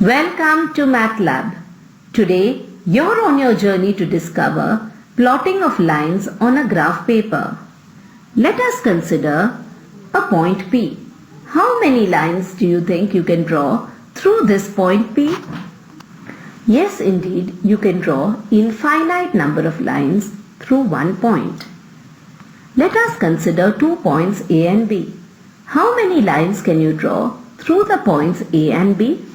Welcome to MATLAB. Today, you're on your journey to discover plotting of lines on a graph paper. Let us consider a point P. How many lines do you think you can draw through this point P? Yes, indeed, you can draw infinite number of lines through one point. Let us consider 2 points A and B. How many lines can you draw through the points A and B?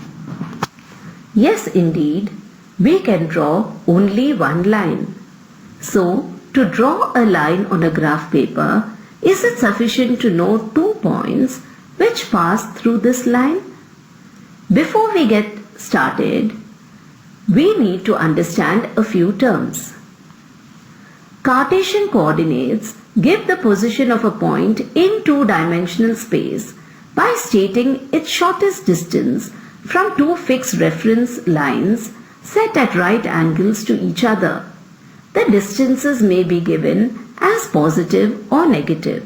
Yes, indeed, we can draw only one line. So, to draw a line on a graph paper, is it sufficient to know 2 points which pass through this line? Before we get started, we need to understand a few terms. Cartesian coordinates give the position of a point in two-dimensional space by stating its shortest distance from two fixed reference lines set at right angles to each other. The distances may be given as positive or negative.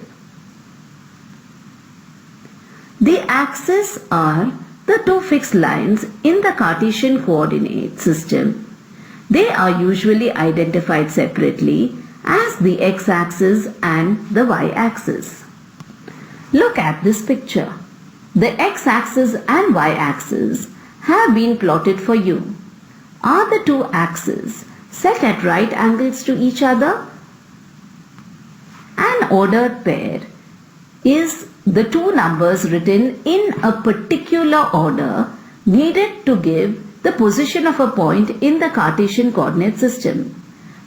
The axes are the two fixed lines in the Cartesian coordinate system. They are usually identified separately as the x-axis and the y-axis. Look at this picture. The x-axis and y-axis have been plotted for you. Are the two axes set at right angles to each other? An ordered pair is the two numbers written in a particular order needed to give the position of a point in the Cartesian coordinate system.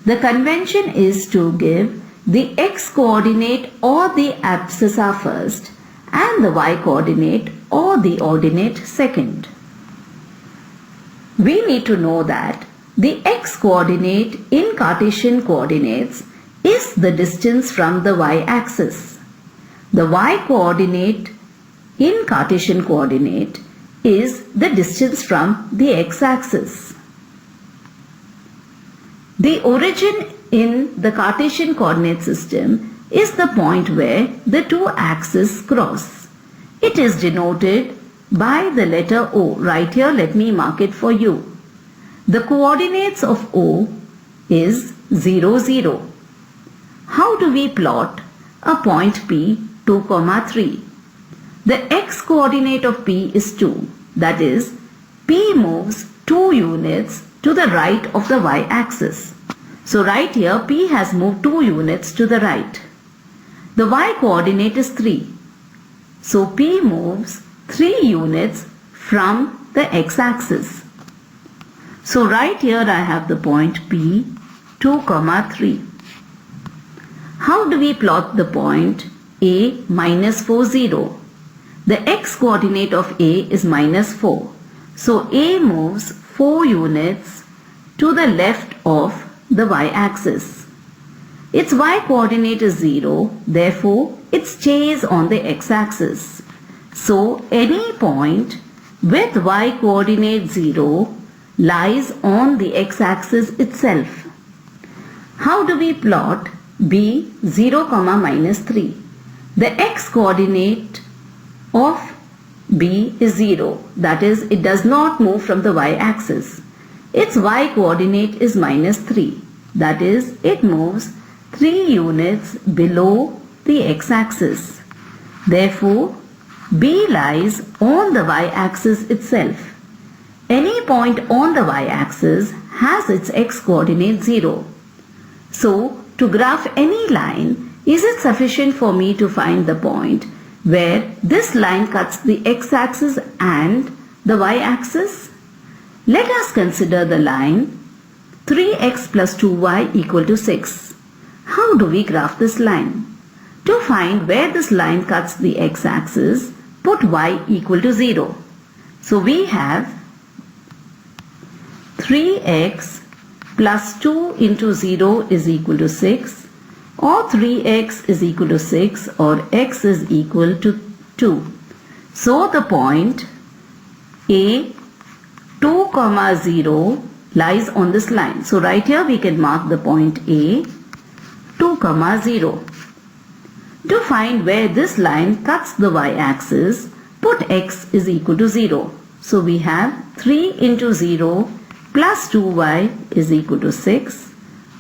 The convention is to give the x-coordinate or the abscissa first and the y-coordinate or the ordinate second. We need to know that the x-coordinate in Cartesian coordinates is the distance from the y-axis. The y-coordinate in Cartesian coordinate is the distance from the x-axis. The origin in the Cartesian coordinate system is the point where the two axes cross. It is denoted by the letter O. Right here, let me mark it for you. The coordinates of O is 0, 0. How do we plot a point P 2, 3? The x-coordinate of P is 2. That is, P moves 2 units to the right of the y-axis. So right here, P has moved 2 units to the right. The y-coordinate is 3. So P moves 3 units from the x-axis. So right here I have the point P 2, 3. How do we plot the point A -4, 0? The x-coordinate of A is -4. So A moves 4 units to the left of the y-axis. Its y-coordinate is 0, therefore it stays on the x-axis. So any point with y-coordinate 0 lies on the x-axis itself. How do we plot B 0, -3? The x-coordinate of B is 0, that is, it does not move from the y-axis. Its y-coordinate is -3, that is, it moves 3 units below the x-axis. Therefore, B lies on the y-axis itself. Any point on the y-axis has its x-coordinate 0. So, to graph any line, is it sufficient for me to find the point where this line cuts the x-axis and the y-axis? Let us consider the line 3x plus 2y equal to 6. How do we graph this line? To find where this line cuts the x-axis, put y equal to 0. So we have 3x plus 2 into 0 is equal to 6, or 3x is equal to 6, or x is equal to 2. So the point A 2, 0 lies on this line. So right here we can mark the point A 2, 0. To find where this line cuts the y-axis, put x is equal to 0. So we have 3 into 0 plus 2y is equal to 6,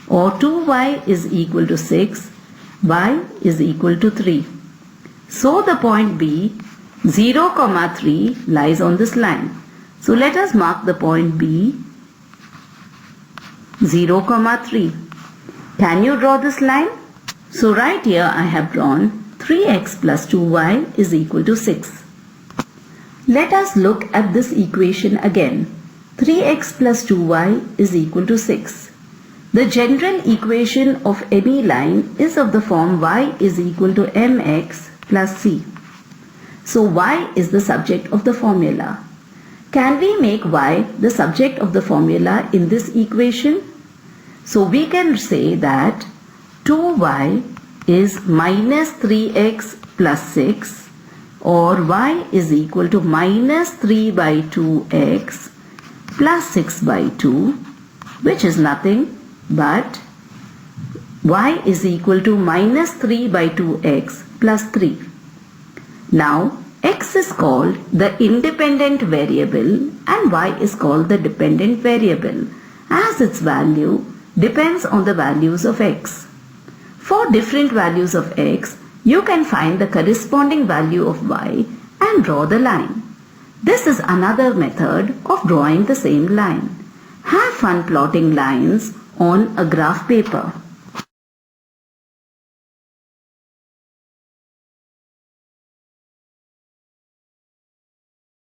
or 2y is equal to 6, y is equal to 3. So the point B, 0, 3 lies on this line. So let us mark the point B, 0, 3. Can you draw this line? So right here I have drawn 3x plus 2y is equal to 6. Let us look at this equation again. 3x plus 2y is equal to 6. The general equation of any line is of the form y is equal to mx plus c. So y is the subject of the formula. Can we make y the subject of the formula in this equation? So we can say that 2y is minus 3x plus 6, or y is equal to minus 3 by 2x plus 6 by 2, which is nothing but y is equal to minus 3 by 2x plus 3. Now x is called the independent variable and y is called the dependent variable, as its value depends on the values of x. For different values of x, you can find the corresponding value of y and draw the line. This is another method of drawing the same line. Have fun plotting lines on a graph paper.